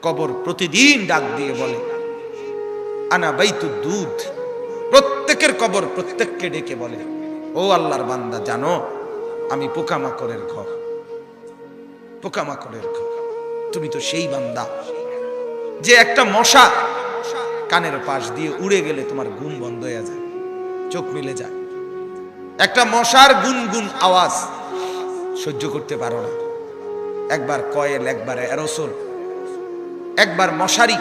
কবর প্রতিদিন ডাক দিয়ে বলে আনা বাইতুদ দুধ। প্রত্যেকের কবর প্রত্যেককে ডেকে বলে, ও আল্লাহর বান্দা, জানো আমি পোকামাকড়ের ঘর, পোকামাকড়ের ঘর। তুমি তো সেই বান্দা যে একটা মশা কানের পাশ দিয়ে উড়ে গেলে তোমার ঘুম বন্ধ হয়ে যায়, চোখ মিলে যায়। একটা মশার গুনগুন আওয়াজ সহ্য করতে পারো না। একবার কয়েল, একবার অ্যারোসোল, একবার মশারি,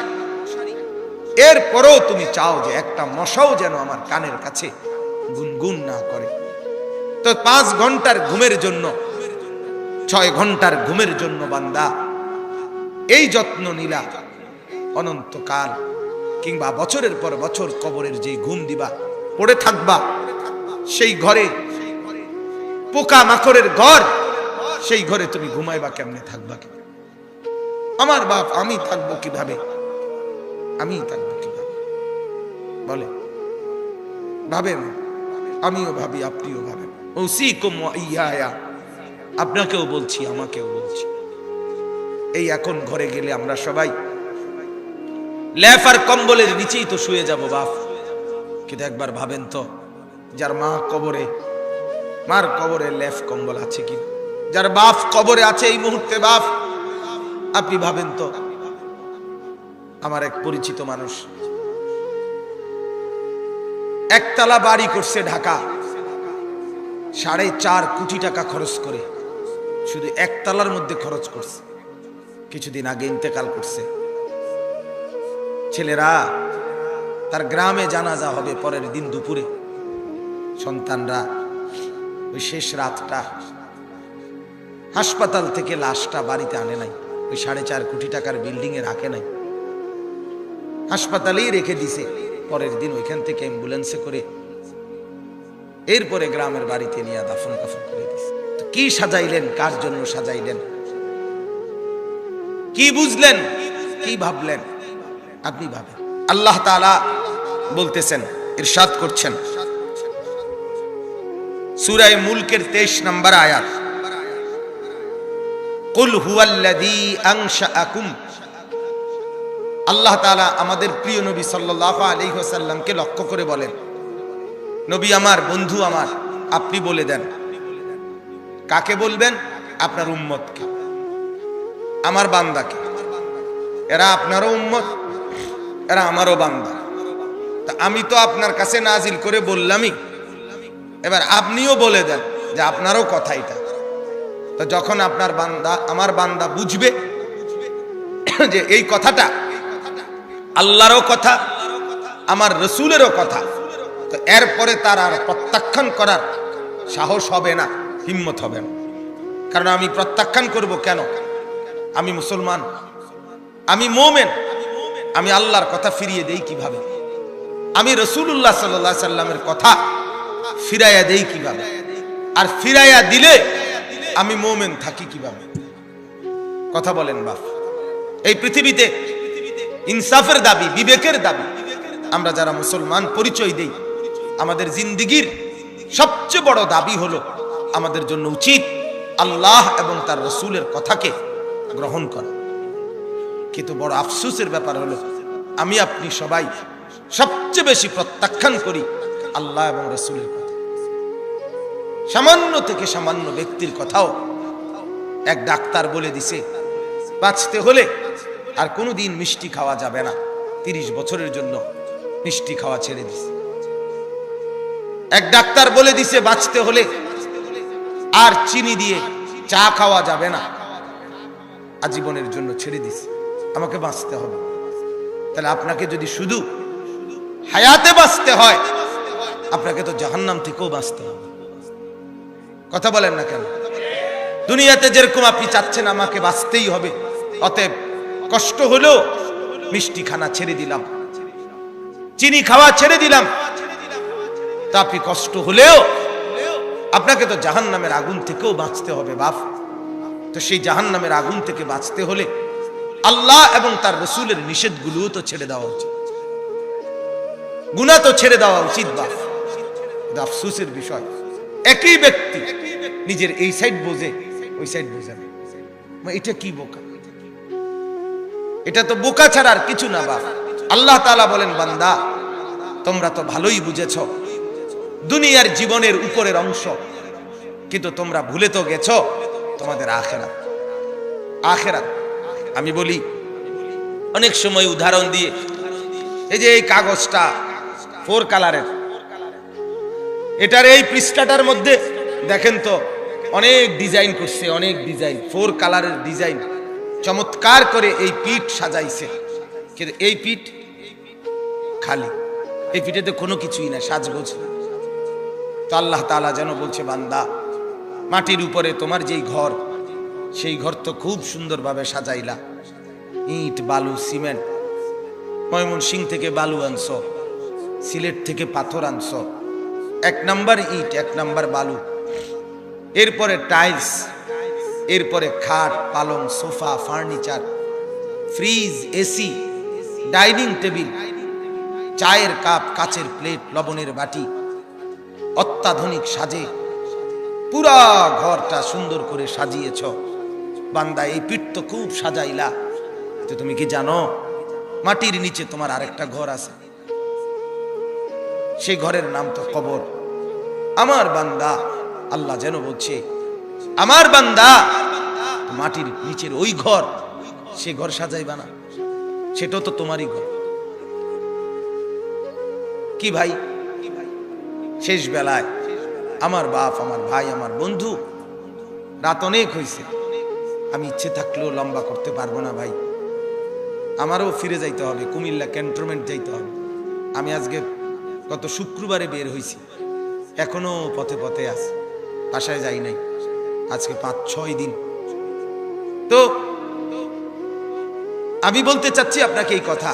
এরপরেও তুমি চাও যে একটা মশাও যেন আমার কানের কাছে গুনগুন না করে। তো 5 ঘন্টার ঘুমের জন্য, 6 ঘন্টার ঘুমের জন্য বান্দা এই যত্ন নিলা, অনন্তকাল কিংবা বছরের পর বছর কবরের যে ঘুম দিবা, পড়ে থাকবা সেই ঘরে, পোকা মাকড়ের ঘর, সেই ঘরে তুমি ঘুমাইবা কেমনে, থাকবা কি? আমার বাপ, আমি থাকবো কিভাবে? আমি থাকবো কিভাবে বলে? ভাবেন, আমিও ভাবি, আপনিও ভাবেন। ওসিকুম ওয়া ইয়া, আপনাকেও বলছি, আমাকেও বলছি। এই এখন ঘরে গেলে আমরা সবাই লেফ আর কম্বলের নিচেই তো শুয়ে যাব বাপ। কিন্তু একবার ভাবেন তো, যার মা কবরে, মার কবরে লেফ কম্বল আছে কি? যার বাপ কবরে আছে এই মুহূর্তে, বাপ আপনি ভাবেন তো। আমার এক পরিচিত মানুষ একতলা বাড়ি করছে ঢাকা, 4.5 কোটি টাকা খরচ করে, শুধু একতলার মধ্যে খরচ করছে। কিছুদিন আগে ইন্তেকাল করছে। ছেলেরা, তার গ্রামে জানাজা হবে পরের দিন দুপুরে। সন্তানরা ওই শেষ রাতটা হাসপাতাল থেকে লাশটা বাড়িতে আনে নাই, ওই 4.5 কোটি টাকার বিল্ডিং এ রাখে নাই, হাসপাতালেই রেখে দিছে। পরের দিন ওইখান থেকে অ্যাম্বুলেন্সে করে এরপরে গ্রামের বাড়িতে নিয়ে দাফন কাফন করে দিছে। তো কি সাজাইলেন, কার জন্য সাজাইলেন, কি বুঝলেন, কি ভাবলেন? আপনি ভাবেন। আল্লাহ তাআলা বলতেছেন, ইরশাদ করছেন সূরা মুলকের 23 নম্বর আয়াত, কুল হুয়াল্লাযী আনশাআকুম। আল্লাহ তাআলা আমাদের প্রিয় নবী সাল্লাল্লাহু আলাইহি ওয়াসাল্লামকে লক্ষ্য করে বলেন, নবী আমার, বন্ধু আমার, আপনি বলে দেন। কাকে বলবেন? আপনার উম্মতকে, আমার বান্দাকে। এরা আপনারও উম্মত, এরা আমারও বান্দা। তা আমি তো আপনার কাছে নাজিল করে বললামই, এবার আপনিও বলে দেন যে আপনারও কথা এটা। তো যখন আপনার বান্দা, আমার বান্দা বুঝবে যে এই কথাটা আল্লাহরও কথা, আমার রসুলেরও কথা, তো এরপরে তার আর প্রত্যাখ্যান করার সাহস হবে না, হিম্মত হবে না। কারণ আমি প্রত্যাখ্যান করব কেন? আমি মুসলমান, আমি মুমিন, আমি আল্লাহর কথা ফিরিয়ে দেই কিভাবে? আমি রাসূলুল্লাহ সাল্লাল্লাহু আলাইহি সাল্লামের কথা ফিরাইয়া দেই কিভাবে? আর ফিরাইয়া দিলে আমি মুমিন থাকি কিভাবে? কথা বলেন বাপ। এই পৃথিবীতে ইনসাফের দাবি, বিবেকের দাবি আমরা যারা মুসলমান পরিচয় দেই, আমাদের জিন্দেগির সবচেয়ে বড় দাবি হলো আমাদের জন্য উচিত আল্লাহ এবং তার রাসূলের কথাকে গ্রহণ করা। কিন্তু বড় আফসোসের ব্যাপার হলো আমি আপনি সবাই সবচেয়ে বেশি প্রত্যাখ্যান করি আল্লাহ এবং রাসূলের কথা। সামান্য থেকে সামান্য ব্যক্তির কথাও এক ডাক্তার বলে দিছে বাঁচতে হলে আর কোনোদিন মিষ্টি খাওয়া যাবে না, 30 বছরের জন্য মিষ্টি খাওয়া ছেড়ে দিছে। এক ডাক্তার বলে দিছে বাঁচতে হলে আর চিনি দিয়ে চা খাওয়া যাবে না, আজীবনের জন্য ছেড়ে দিছে। আমাকে বাঁচতে হবে। তাহলে আপনাকে যদি শুধু হায়াতে বাঁচতে হয়, আপনাকে তো জাহান্নাম থেকেও বাঁচতে হবে। কথা বলেন না কেন? দুনিয়াতে যেরকম আপনি চাচ্ছেন আমাকে বাঁচতেই হবে, অতএব কষ্ট হলেও মিষ্টি খানা ছেড়ে দিলাম, চিনি খাওয়া ছেড়ে দিলাম, তা আপনি কষ্ট হলেও আপনাকে তো জাহান্নামের আগুন থেকেও বাঁচতে হবে বাপ। তো সেই জাহান্নামের আগুন থেকে বাঁচতে হলে আল্লাহ এবং তার রাসূলের নিষেধগুলোও তো ছেড়ে দেওয়া উচিত, গুনাহ তো ছেড়ে দেওয়া উচিত বাপ। আফসোসের বিষয়, একই ব্যক্তি নিজের এই সাইড বোঝে, ওই সাইড বোঝে না। এটা কি বোকা? এটা তো বোকা ছাড়া আর কিছু না বাপ। আল্লাহ তাআলা বলেন, বান্দা তোমরা তো ভালোই বুঝেছ দুনিয়ার জীবনের উপরের অংশ, কিন্তু তোমরা ভুলে তো গেছো তোমাদের আখিরাত। আখিরাত আমি বলি অনেক সময় উদাহরণ দিয়ে, এই যে এই কাগজটা 4 কালারের, এটার এই পৃষ্ঠাটার মধ্যে দেখেন তো অনেক ডিজাইন করছে, অনেক ডিজাইন, 4 কালারের ডিজাইন, চমৎকার করে এই পিঠ সাজাইছে, কিন্তু এই পিঠ খালি, এই পিঠেতে কোনো কিছুই না, সাজগোজ। তো আল্লাহ তাআলা যেন বলছে, বান্দা মাটির উপরে তোমার যেই ঘর, সেই ঘর তো খুব সুন্দরভাবে সাজাইলা, ইট বালু সিমেন্ট, ময়মনসিংহ থেকে বালু আনছো, সিলেট থেকে পাথর আনছো, 1 নাম্বার ইট 1 নাম্বার বালু, এরপরে টাইলস, এরপরে খাট পালং sofa furniture, fridge AC, dining table, চায়ের কাপ, কাচের প্লেট, লবণের বাটি, অত্যাধুনিক সাজে পুরা ঘরটা সুন্দর করে সাজিয়েছ। বান্দা এই পিঠ তো খুব সাজাইলা, তো তুমি কি জানো মাটির নিচে তোমার আরেকটা ঘর আছে, সেই ঘরের নাম তো কবর। আমার বান্দা, আল্লাহ যেন বলছে, আমার বান্দা মাটির নিচের ওই ঘর, সে ঘর সাজাইবা না, সেটাও তো তোমারই ঘর। কি ভাই, শেষ বেলায় আমার বাপ, আমার ভাই, আমার বন্ধু, রাত অনেক হয়েছে, আমি ইচ্ছে থাকলেও লম্বা করতে পারবো না ভাই, আমারও ফিরে যাইতে হবে, কুমিল্লা ক্যান্টনমেন্ট যাইতে হবে। আমি আজকে গত শুক্রবারে বের হয়েছি, এখনো পথে পথে আছে, বাসায় যাই নাই, আজকে 5-6 দিন। তো আমি বলতে চাচ্ছি আপনাকে এই কথা,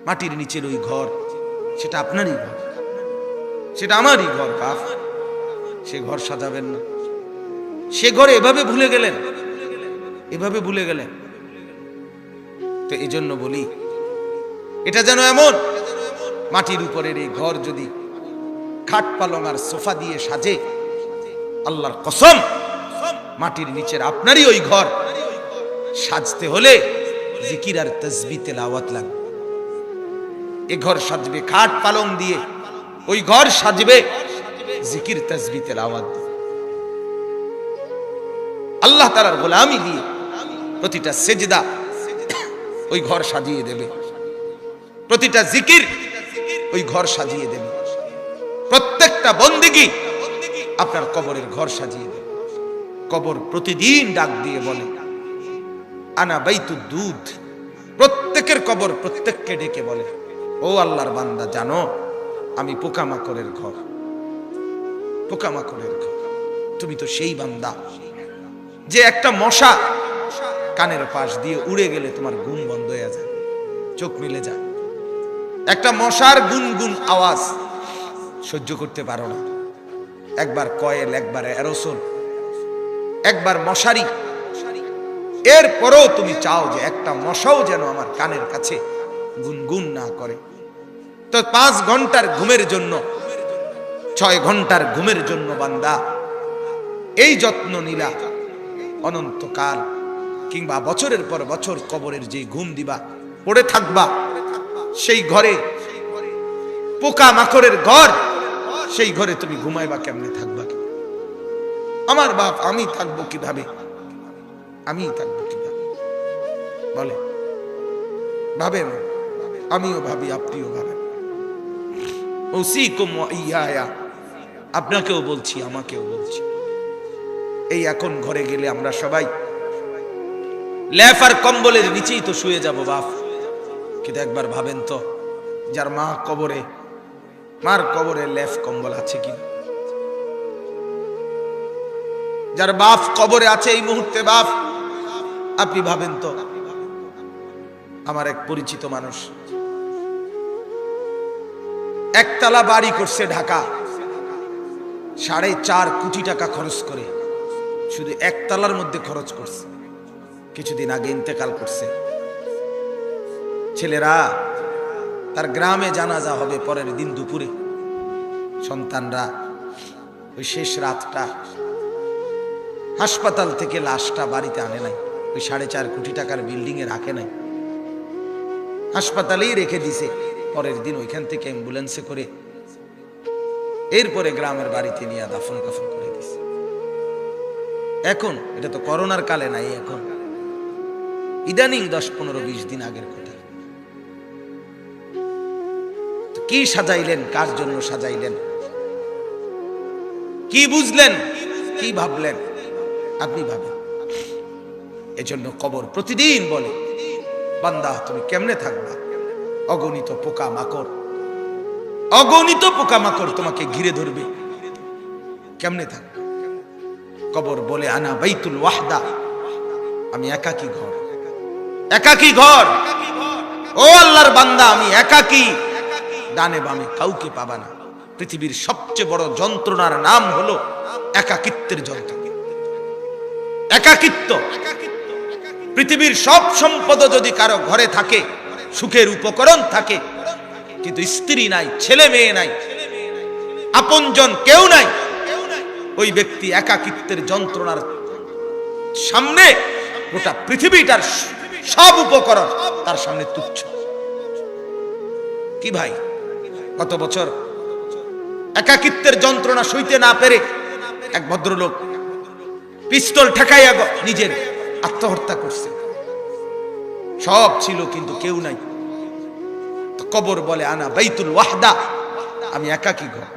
মাটির নিচের ওই ঘর, সেটা আপনারই ঘর, সেটা আমারই ঘর বাপ, সে ঘর সাজাবেন না। সে ঘরে এভাবে ভুলে গেলেন, এভাবে ভুলে গেলেন। তো এই জন্য বলি, এটা যেন এমন মাটির উপরের এই ঘর যদি খাট পালং আর সোফা দিয়ে সাজে, আল্লাহর কসম মাটির নিচের আপনারই ওই ঘর সাজতে হলে জিকির আর তাসবিহ তেলাওয়াত লাগবে। এই ঘর সাজবে খাট পালং দিয়ে, ওই ঘর সাজবে জিকির তাসবিহ তেলাওয়াত দিয়ে, আল্লাহ তাআলার গোলামি দিয়ে, প্রতিটা সেজদা ওই ঘর সাজিয়ে দেবে, প্রতিটা জিকির ওই ঘর সাজিয়ে দেবে, প্রত্যেকটা বন্দেগী আপনার কবরের ঘর সাজিয়ে দেবে। কবর প্রতিদিন ডাক দিয়ে বলে, আনা বাইতুদ দুধ, প্রত্যেকের কবর প্রত্যেককে ডেকে বলে, ও আল্লাহর বান্দা জানো আমি পোকামাকড়ের ঘর, পোকামাকড়ের ঘর। তুমি তো সেই বান্দা যে একটা মশা কানের পাশ দিয়ে উড়ে গেলে তোমার ঘুম বন্ধ হয়ে যায়, চোখ মিলে যায়। একটা মশার গুনগুন আওয়াজ সহ্য করতে পারো না, একবার কয়েল, একবার অ্যারোসোল, একবার মশারি, এরপরেও তুমি চাও যে একটা মশাও যেন আমার কানের কাছে গুনগুন না করে। তো 5 ঘন্টার ঘুমের জন্য, 6 ঘন্টার ঘুমের জন্য বান্দা এই যত্ন নিলা, অনন্তকাল কিংবা বছরের পর বছর কবরের যে ঘুম দিবা, পড়ে থাকবা, সেই ঘরে পোকা মাকড়ের ঘর, সেই ঘরে তুমি ঘুমাইবা কেমনে, থাকবা কি? আমার বাপ, আমি থাকবো কিভাবে, আমি থাকবো কিভাবে বলে? ভাবেন, আমিও ভাবি, আপনিও ভাবেন। ওসিকুম ওয়া ইয়া, আপনাকেও বলছি, আমাকেও বলছি। এই এখন ঘরে গেলে আমরা সবাই লেফ আর কম্বলের নিচেই তো শুয়ে যাব বাপ, কিন্তু একবার ভাবেন তো, যার মা কবরে, মার কবরে লেফ কম্বল আছে কি? যার বাপ কবরে আছে এই মুহূর্তে, বাপ আপনি ভাবেন তো। আমার এক পরিচিত মানুষ একতলা বাড়ি করছে ঢাকা, 4.5 কোটি টাকা খরচ করে, শুধু একতলার মধ্যে খরচ করছে। কিছুদিন আগে ইন্তেকাল করছে। ছেলেরা, তার গ্রামে জানাজা হবে পরের দিন দুপুরে। সন্তানরা ওই শেষ রাতটা হাসপাতাল থেকে লাশটা বাড়িতে আনে নাই, ওই 4.5 কোটি টাকার বিল্ডিং এ রাখে নাই, হাসপাতালেই রেখে দিছে। পরের দিন ওইখান থেকে অ্যাম্বুলেন্সে করে এরপরে গ্রামের বাড়িতে নিয়ে দাফন কাফন করে দিছে। এখন এটা তো করোনার কালে নাই, এখন ইদানিং 10-15-20 দিন আগের কথা। কি সাজাইলেন, কার জন্য সাজাইলেন, কি বুঝলেন, কি ভাবলেন? আপনি ভাবেন। এজন্য কবর প্রতিদিন বলে, বান্দা তুমি কেমনে থাকবা? অগণিত পোকা মাকড়, অগণিত পোকা মাকড় তোমাকে ঘিরে ধরবে, কেমনে থাকবে? কবর বলে, আনা বাইতুল ওয়াহদা, আমি একাকী ঘর, একাকী ঘর। ও আল্লাহর বান্দা, আমি একাকী, ডানে বামে কাউকে পাবা না। পৃথিবীর সবচেয়ে বড় যন্ত্রণার নাম হলো একাকিত্বের যন্ত্রণা, একাকিত্ব। পৃথিবীর সব সম্পদ যদি কারো ঘরে থাকে, সুখের উপকরণ থাকে, কিন্তু স্ত্রী নাই, ছেলে মেয়ে নাই, আপনজন কেউ নাই, ওই ব্যক্তি একাকিত্বের যন্ত্রণার সামনে গোটা পৃথিবীটার সব উপকরণ তার সামনে তুচ্ছ। কি ভাই, গত বছর একাকিত্বের যন্ত্রণা সইতে না পেরে এক ভদ্রলোক পিস্তল ঠেকাইয়া নিজের আত্মহত্যা করছে। সব ছিল কিন্তু কেউ নাই। কবর বলে, আনা বাইতুল ওয়াহদা, আমি একাকী ঘর।